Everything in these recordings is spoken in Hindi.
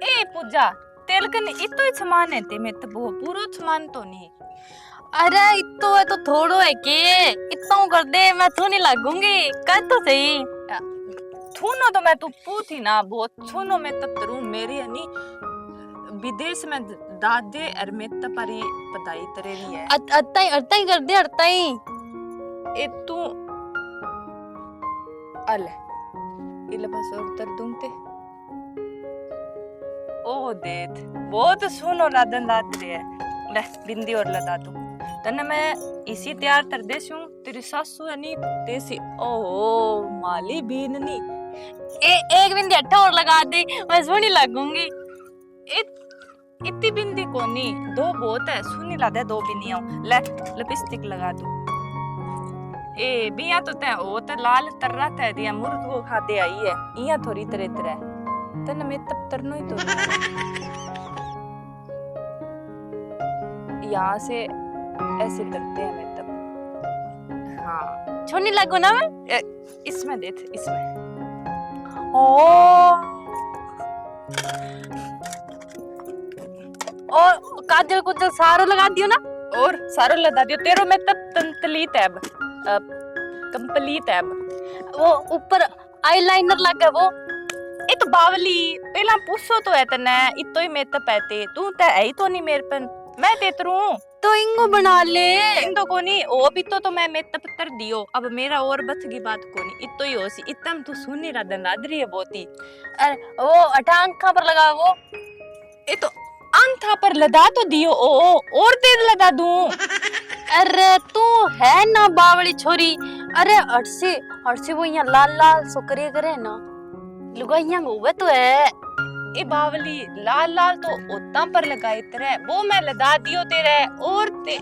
ए पूजा तेल कने इतो ही सामान है ते में तो वो पूरो सामान तो नहीं। अरे इतो है तो थोड़ो है के इतो कर दे मैं तो नहीं लागूंगी कर तो सही। छूनो तो मैं तू पूछी ना बहुत छूनो मैं तब तरू मेरी है नी विदेश में दादे और मैं तो परी पताई तरेरी है अत्ता ही कर दे अत्ता ही। ए तू अले इले बस और तर दूंते ओ देत बहुत सुनो लादन लाद रे ले बिंदी और लगा तू तने मैं इसी तैयार कर देसू तेरी सासू है नी तेसी ओ माली बीन नी एक बिंदी अट्ठा और लगा दे मैं सोनी लगूंगी। इतनी बिंदी कोनी दो बहुत है सुनी ला दे दो बिंदियां ले लिपस्टिक लगा तू ए बिया तो ते ओ ते लाल तररा ते दिया मुर्ग को खाते आई है इया थोड़ी तरह तरह तने में तब तरनो ही तो यहाँ से ऐसे करते हैं मैं तब हाँ छोनी लगो ना मैं इसमें देख इसमें और काजल कुजल सारो लगा दियो ना और सारो लगा दियो तेरो में तब तंतलीत है कंप्लीट है वो ऊपर आईलाइनर लगा वो ए तो बावली पहला पूछो तो है तने इतो ही मेत पैते तू ते है ही तो नहीं मेरे पन मैं तेतरू तो इंगो बना ले इंदो कोनी ओ भी तो मैं मेत पत्तर दियो अब मेरा और बच की बात कोनी इतो ही होसी इतम तू सुनी रदन लादरी है बोती अरे वो अटांखा पर लगा वो ए तो अंथा पर लदा तो दियो ओ और तेज लदा दूं अरे तू है ना बावली छोरी अरे हटसे वो यहाँ लाल लाल सुकरे करे ना लुगाइयां हुए तो है ए बावली लाल लाल तो उतना पर लगाए तेरे वो मैं लदा दियो तेरे और ते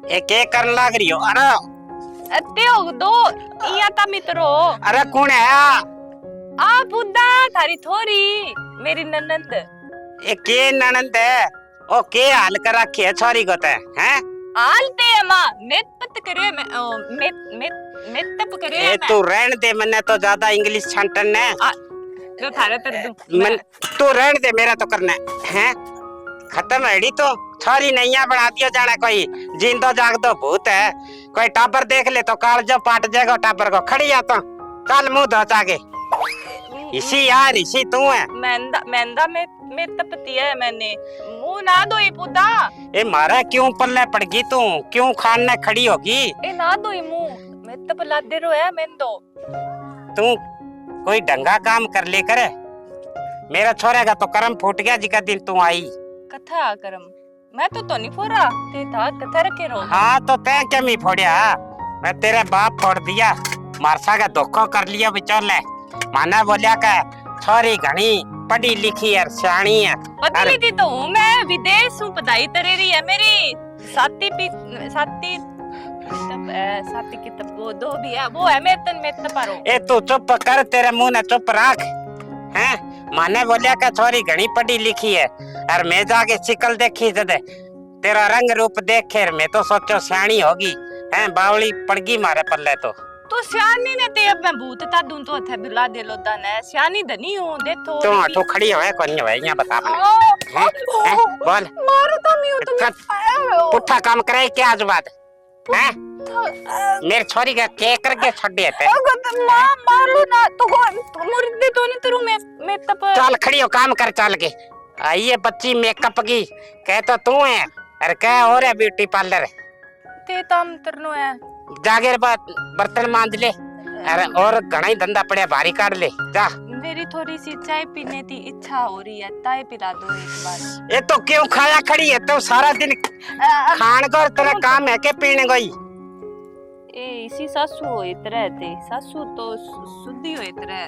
ए के करन लाग रही हो अरे अते हो दो इया ता मित्रो अरे कौन है आ बुद्धा थारी थोरी मेरी ननंद ए के ननंद है ओ के हाल कर रखी है छोरी को ते हैं आलते अम्मा मेत पत करे मैं तप करे ए तू रहन दे मन्ने तो ज्यादा इंग्लिश छंटन ने जो थारे तर दूं मन तू रहन दे मेरा तो करना है खत्म हैड़ी तो छोरी नैया बना दियो जाना कोई जिंदो जागदो भूत है कोई टाबर देख ले तो काल जो पाट जाएगा टाबर को खड़ी आ तो चल मुंह धो जाके इसी यार इसी तू है मेंदा में तपती है मैंने मुंह ना दो ये पुदा ए मारा क्यों पल्ले पड़ गई तू क्यों खाने खड़ी होगी ए ना दो ये मुंह मैं तप लादे रो है मैं दो तू कोई ढंगा काम कर ले करे मेरा छोरे का तो कर्म फूट गया जिका दिन तू आई कथा करम मैं तो नहीं फोड़ा ते था कथा रखे रो हाँ तो तै क्या मी फोड़िया मैं तेरे बाप फोड़ दिया मारसा का धोखा कर लिया बिचौले माना बोलिया का छोरी घनी पढ़ी लिखी है सियाणी है पतली थी तो हूँ मैं विदेश हूँ पढ़ाई तरेरी है मेरी साथी की तब वो दो भी है वो है मैं पारो ए तू चुप कर तेरे मुंह ने चुप रख हैं माने बोलिया का छोरी घनी पढ़ी लिखी है और मैं जाके शिकल देखी जदे तेरा रंग रूप देखे मैं तो सोचो सियाणी होगी हैं बावली पड़गी मारे पल्ले तो सियानी ने ते अब मैं भूत ता दूं तो थे बिला दे लो दन है सियानी धनी हूं दे तो खड़ी होए कोनी होए यहां बता मैंने हैं बोल मारो तो मी हो तुम पुट्ठा काम करे क्या आज बात हैं मेरे छोरी का के करके छोड़ दिए थे मां मार लो ना तो मुर्दे तो नहीं तेरू मैं तब चल खड़ी हो काम कर चल के आइए बच्ची मेकअप की कह तो तू है अरे क्या हो रहा ब्यूटी पार्लर ते तम तरनो है जागे बर्तन मांज ले अरे और घना ही धंधा पड़े भारी काट ले जा मेरी थोड़ी सी चाय पीने की इच्छा हो रही है चाय पिला दो एक बार ये तो क्यों खाया खड़ी है तो सारा दिन खान को तेरा काम है के पीने गई ए इसी सासू हो इतरे थे सासू तो सुधी हो इतरे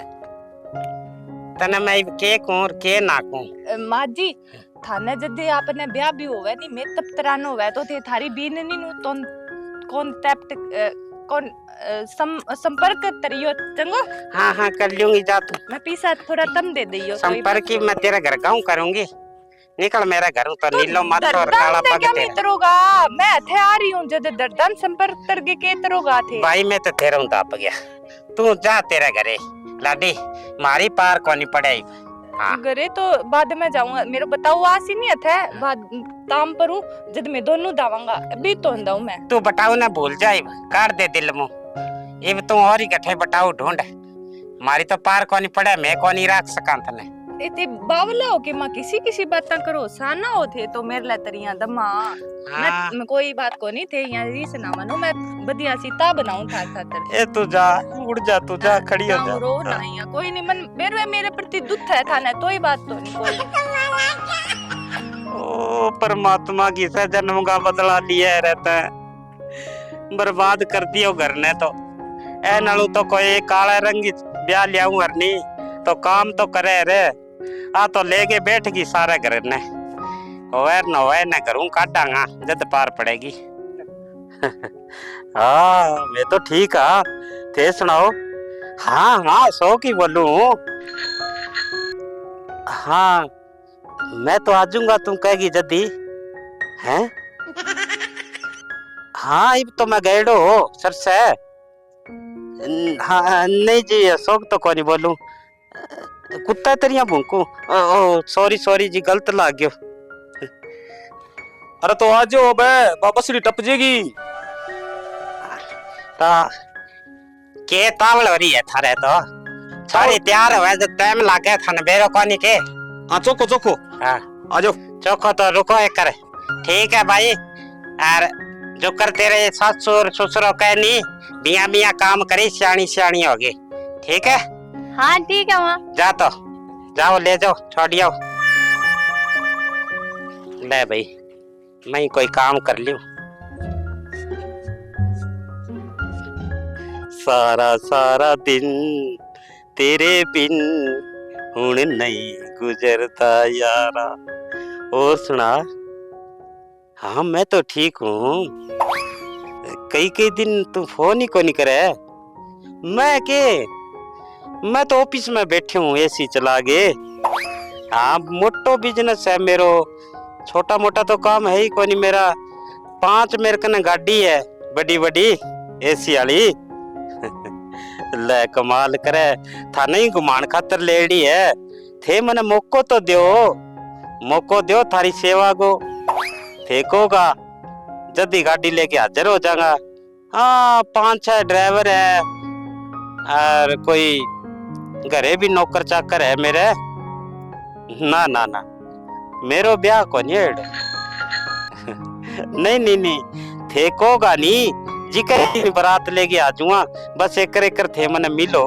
तने मैं के कोर के ना को माँ जी थाने जदे आपने ब्याह भी होवे नी मैं तब तरानो होवे तो थे थारी बीन नी नु तो कॉन्टैक्ट संपर्क करियो चंगो हाँ कर लूंगी जा तू मैं पीसा थोड़ा तम दे दियो संपर्क की मैं तेरे घर गाँव करूंगी निकल मेरे घरों तो नीलो मत और दर्दन काला से पग क्या तेरा मित्रोगा मैं थे आ रही हूँ जद दर्दन संपर्क करके के तरोगा थे भाई मैं तो तेरा दाप गया तू जा तेरे घरे लाडी मारी पार कोनी पड़े हाँ घरे तो बाद में जाऊंगा मेरे बताओ आसी नहीं थे बाद ताम परू जद मैं दोनों दावांगा अभी तो अंदा हूं मैं तू बताऊ ना भूल जाए काट दे दिल मुंह इब तू और ही गठे बताऊ ढूंढ मारी तो पार कोनी पड़े मैं कोनी राख सकां तने इते बावला हो के मां किसी किसी बात करो साना हो थे तो मेरे लिए तरिया दमा हाँ। मैं कोई बात को नहीं थे यहाँ रीस ना मानो मैं बढ़िया सीता बनाऊं था खातर ए तू जा उड़ जा तू जा खड़ी हो जा रो ना यहाँ कोई नहीं मन मेरे प्रति दुख है था ना तो ही बात तो नहीं कोई ओ परमात्मा की से जन्म का बदला लिया रहता है बर्बाद कर दियो घर ने तो ए नालू तो कोई काला रंगी ब्याह लियाऊं हरनी तो काम तो करे रे आ तो लेके बैठ गई सारे घर ने होवे न होवे न करूं काटांगा जद पार पड़ेगी हाँ मैं तो ठीक हाँ थे सुनाओ हाँ हाँ सो की बोलूं हाँ मैं तो आ जाऊंगा तुम कहेगी जदी हैं हाँ इब तो मैं गएडो सर से हाँ नहीं जी अशोक तो कोनी बोलूं कुत्ता तेरिया भूकू ओ सॉरी सॉरी जी गलत लाग गयो अरे तो आज जो बे वापस री टप जेगी ता के तावल हो रही है थारे तो सारी तैयार हुए जो टाइम लागे थाने बेरो कोनी के हाँ चोको चोको हाँ आ जाओ चोखो तो रुको एक कर ठीक है भाई और जो कर तेरे ससुर ससुरो कहनी बिया बिया काम करी सियाणी सियाणी होगी ठीक है हाँ ठीक है माँ जा तो जाओ ले जाओ छोड़ियो ले भाई मैं कोई काम कर लियो सारा सारा दिन तेरे बिन हुण नहीं गुजरता यारा और सुना हाँ मैं तो ठीक हूँ कई कई दिन तू फोन ही को नहीं करे मैं तो ऑफिस में बैठे हूँ एसी चला गे हाँ मोटो बिजनेस है मेरो छोटा मोटा तो काम है ही कोनी मेरा 5 मेरे कने गाड़ी है बड़ी बड़ी एसी वाली ले कमाल करे था नहीं घुमान खातर लेडी है थे मने मौको तो दियो थारी सेवा को फेंकोगा जल्दी गाड़ी लेके हाजिर हो जाऊंगा हाँ 5-6 ड्राइवर है और कोई घरे भी नौकर चाकर है मेरे ना ना ना मेरो ब्याह को नहीं नहीं फेंकोगा नहीं जिकर बारात लेके आ जाऊंगा बस एक थे मने मिलो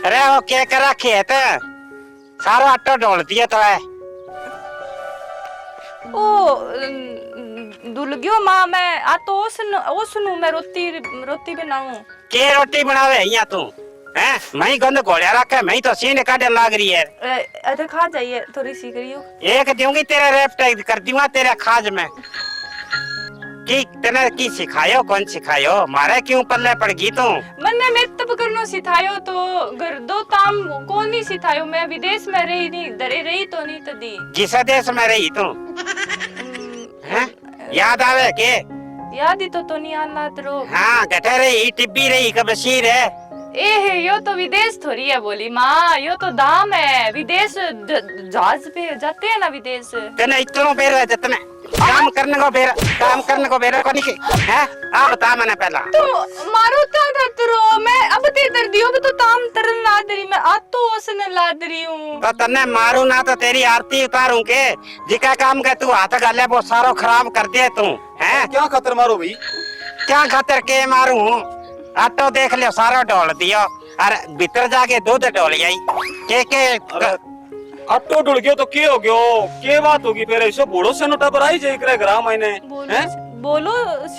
अरे वो क्या कर रखी है तो सारा आटा ढोल दिया तो है ओ दुल गयो मां मैं आ तो ओ सुनू मैं रोटी बनाऊं के रोटी बनावे यहाँ तू हैं मैं गंद घोड़िया रखे मैं तो सीने काटने लाग रही है अरे खा जाइए थोड़ी सी करियो एक दूंगी तेरा रेप कर दूंगा तेरे खाज में की तने की सिखायो कौन सिखायो मारे क्यों पल्ले पड़ गई तू मन्ने मैं तब करनो सिखायो तो घर दो ताम कौन नहीं सिखायो मैं विदेश में रही नहीं दरे रही तो नहीं तदी जिस देश में रही तू हैं याद आवे के याद ही तो नहीं आना तरो हाँ गठे रही टिब्बी रही कब बशीर है ए है यो तो विदेश थोड़ी है बोली माँ यो तो दाम है विदेश जहाज पे जाते हैं ना विदेश तने इतनो बेर है जितने काम करने को बेरा को नहीं है आ बता मैंने पहला तो मारो था तरो मैं अब ते कर दियो तो ताम तरन ला दरी मैं आ तो उसने ला दरी हूं तो तन्ने मारू ना तो तेरी आरती उतारूं के जिका काम के तू हाथ गाले वो सारो खराब कर दिए तू हैं क्या खतर मारो भाई क्या खातर के मारू आटो देख लियो सारा ढोल दियो और भीतर जाके दूध ढोल आई के आटो डुल गयो तो के हो गयो के बात होगी फिर ऐसे बूढ़ो से नोटा पर आई जाई करे ग्राम आईने हैं बोलो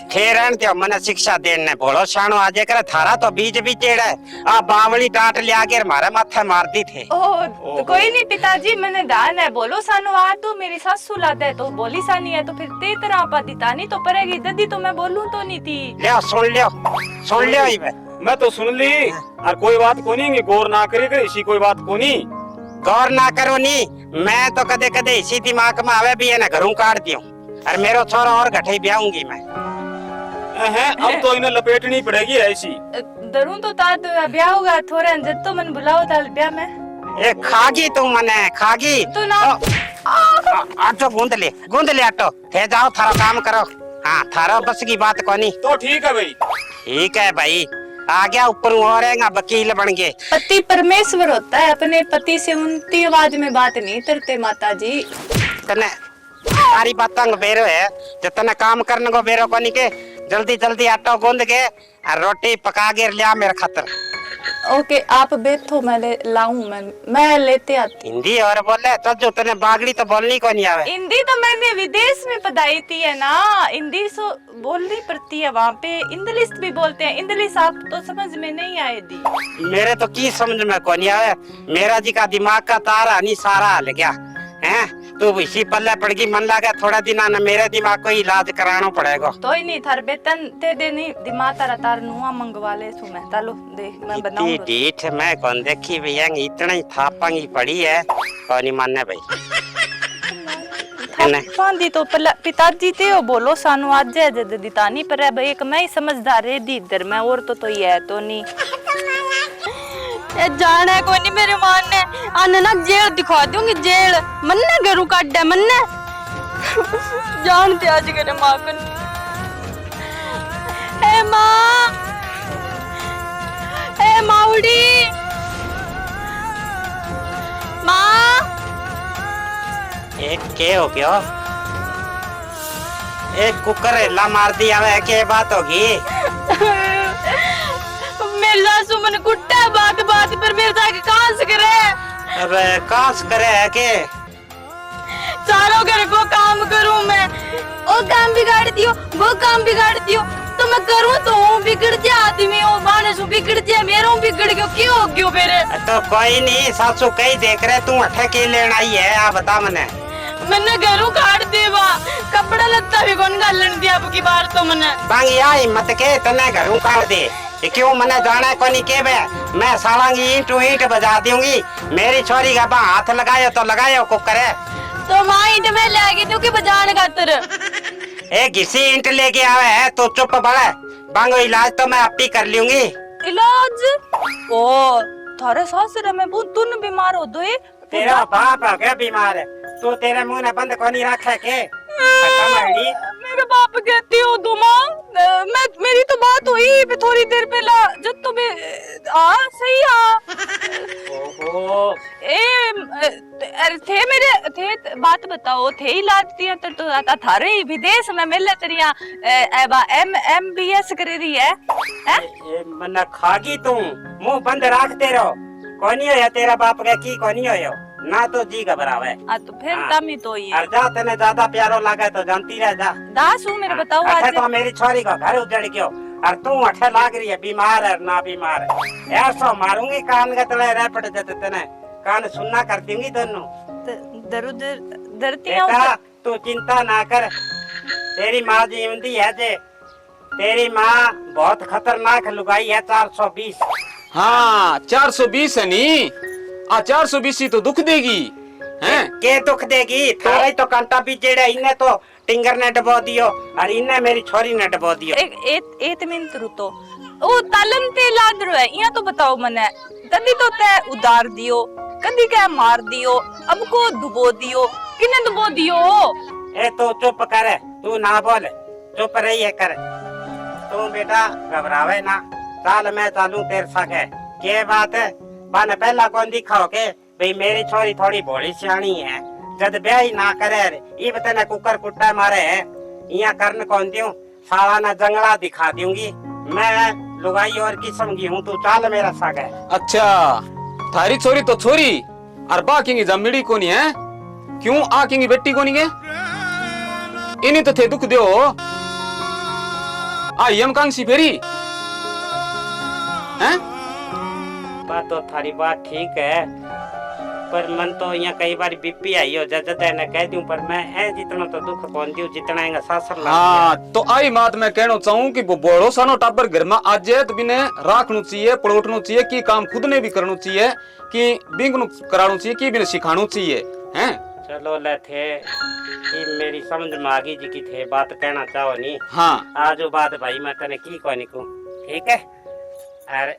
थे रहन दियो मने शिक्षा देने बोलो शानो आजे करे थारा तो बीज भी चेड़ा है आ बावली डांट लिया के मारे माथे मार दी थे। तो कोई नहीं पिताजी मैंने दान है बोलो सानू आ तो मेरी सासू लाता है तो बोली सानी है तो फिर ते तरह आपा दिता नहीं तो परेगी ददी तो मैं बोलूं तो नहीं थी। लियो सुन लियो ही मैं तो सुन ली और कोई बात को नहीं गौर ना करे करे इसी कोई बात को नहीं गौर ना करो नी मैं तो कदे कदे इसी दिमाग में आवे भी है ना घरों काट दियो और मेरो छोरा और घटे ब्याहूंगी मैं। अब तो इन्हें लपेटनी पड़ेगी ऐसी दरूं तो तात ब्याह होगा थोड़े अंजत तो मन बुलाओ ताल ब्याह में ए खागी तू मने खागी तो ना आटो गूंद ले आटो थे जाओ थारा काम करो। हाँ थारा बस की बात कोनी तो ठीक है भाई ठीक है भाई आ गया ऊपर और रहेगा वकील बन गए। पति परमेश्वर होता है अपने पति से उनकी आवाज में बात नहीं करते माता जी। तने सारी बात बेरो है जितना काम करने को बेरो कोनी के जल्दी जल्दी आटो गूंद के और रोटी पका के लिया मेरे खातर। ओके आप बैठो मैं लाऊं मैं लेते आती। हिंदी और बोले तो जो तने बागड़ी तो बोलनी को नहीं आवे। हिंदी तो मैंने विदेश में पढ़ाई थी है ना हिंदी सो बोलनी पड़ती है वहाँ पे इंग्लिश भी बोलते हैं इंग्लिश आप तो समझ में नहीं आए दी। मेरे तो की समझ में को नहीं आवे मेरा जी का दिमाग का तारा नहीं सारा हल गया है तू इसी पल्ले पड़ गई मन लगा थोड़ा दिन आना मेरे दिमाग को इलाज कराना पड़ेगा। तो ही नहीं थार बेतन ते दे नहीं दिमाग तारा तार नुआ मंगवा ले सु मैं तालो देख मैं बनाऊं डीठ मैं कौन देखी भैया इतना ही थापांगी पड़ी है कौन नहीं मानने भाई थापांदी तो पिताजी थे वो बोलो सानू आज जद दितानी पर है भाई एक मैं ही समझदार है दी इधर मैं और तो ही है तो नहीं जाना है कोई नहीं मेरे मान ने आने ना जेल दिखा दूंगी जेल मन्ने घरों काट दे मन्ने जानते आज करे माँ को ए माउडी माँ एक के हो गया एक कुकर ला मार दिया वे के बात होगी मेरे सासू मन कुट्टा बात बात पर मेरे जाके कहां से करे अबे काश करे है के चारों घर को काम करूं मैं वो काम बिगाड़ दियो वो काम बिगाड़ दियो तो मैं करूं तो हूं बिगड़ जाए आदमी हो मानस बिगड़ जाए मेरा बिगड़ गयो क्यों हो गयो मेरे तो कोई नहीं सासू कहीं देख रहे तू अठे के लेना ही है आ बता मैंने घरों काट देवा कपड़ा लत्ता भी कौन गालन दिया अब की बार तो मैंने बांगी आई मत के तने घरों काट दे ये क्यों मने जाना कोनी के बे मैं सालांगी ईंट बजा दूंगी मेरी छोरी का बा हाथ लगायो तो लगायो को करे तो मां ईंट में लेगी तू के बजाने खातिर ए घिसी ईंट लेके आवे है तो चुप बड़ा बांगो इलाज तो मैं आप ही कर लूंगी। इलाज ओ थारे सासरे में बहुत तुन बीमार हो दो तेरा बाप है क्या बीमार है तू तेरे मुंह ने बंद कोनी रखा के मेरे बाप कहती हो तुम मैं मेरी तो बात हुई भी थोड़ी देर पहला जब तो मैं सही ओहो अरे थे मेरे थे बात बताओ थे ही लाती है तो थारे ही विदेश में मिल तेरिया MBS कर रही है मन्ना खागी तू मुंह बंद रखते रहो कोनी हो या तेरा बाप का की कोनी हो ना तो जी घबरावे तो फिर तमी तो ही है जा तने ज्यादा प्यारो लगे तो जानती रह जा दासू मेरे बताओ आज तो मेरी छोरी का घर उजड़ गयो और तू अठे लाग रही है बीमार है ना बीमार है ऐसा मारूंगी कान के तले रह पड़ जाते तने कान सुनना कर दूंगी दोनों डरती तू चिंता ना कर तेरी माँ जीवंती है जे तेरी माँ बहुत खतरनाक लुगाई है 420 हाँ 420 है नी 420 ही तो दुख देगी हैं के दुख देगी थारे तो कांटा भी जेड़ा इन्हें तो टिंगर ने डबो दियो और इन्हें मेरी छोरी ने डबो दियो एक मिनट रुतो ओ तालन ते लाद रो है यहाँ तो बताओ मने कदी तो ते उधार दियो कदी क्या मार दियो अब को डुबो दियो किने डुबो दियो ए तो चुप कर तू ना बोल चुप रही है कर तू बेटा घबरावे ना चाल मैं चालू तेरे सके के बात है बाने पहला कौन दिखाओ के भाई मेरी छोरी थोड़ी भोली सियाणी है जद ब्याह ही ना करे ये बतने कुकर कुट्टा मारे है यहाँ करन कौन दियो साला ना जंगला दिखा दूंगी मैं लुगाई और किस्म की हूँ तू चाल मेरा सके। अच्छा थारी छोरी तो छोरी और बाकी की जमीड़ी कोनी है क्यों आकेंगी बेटी कोनी के इन्हीं तो थे दुख दियो आई हम कांग सी फेरी हैं? बात तो थारी बात ठीक है, पर मन तो यहाँ कई बार बीपी आई हो जद ने कह दूं, पर मैं ऐ जितना तो दुख कौन दूं जितना है सासर ला। हाँ तो आई बात मैं कहना चाहूँ कि वो बड़ो सानो टाबर घर में आज है तो बिने राखनु चाहिए, पड़ोटनु चाहिए, की काम खुद ने भी करना चाहिए, कि बिंगनु कराना चाहिए, कि बिने सिखाना चाहिए हैं। चलो ले थे कि मेरी समझ में आ गई जी की थे बात कहना चाहो नहीं। हाँ आजो बात भाई मैं तने की कोनी को ठीक है। अरे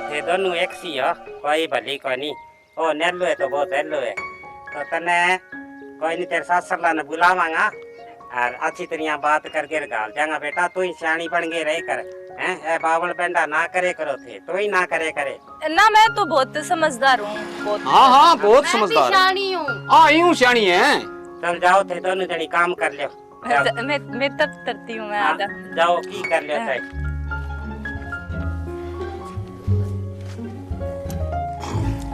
थे दोनों एक सी हो, कोई भली कोनी। ओ नेल्लो है तो बहुत हेल्लो है, तो तने कोई नहीं तेरे सासर ला ने बुलावांगा और अच्छी तरह बात करके गाल जाऊंगा। बेटा तू ही सियाणी बन गई रह कर हैं, ए बावल बेंडा ना करे करो थे, तू ही ना करे करे ना मैं तो बहुत समझदार हूँ, बहुत। हाँ हाँ बहुत मैं भी समझदार है। शानी हूँ। हाँ यूं सियाणी है। चल जाओ थे दोनों जनी काम कर लियो। मैं तब करती हूँ मैं हाँ, आधा। जाओ की कर लियो थे।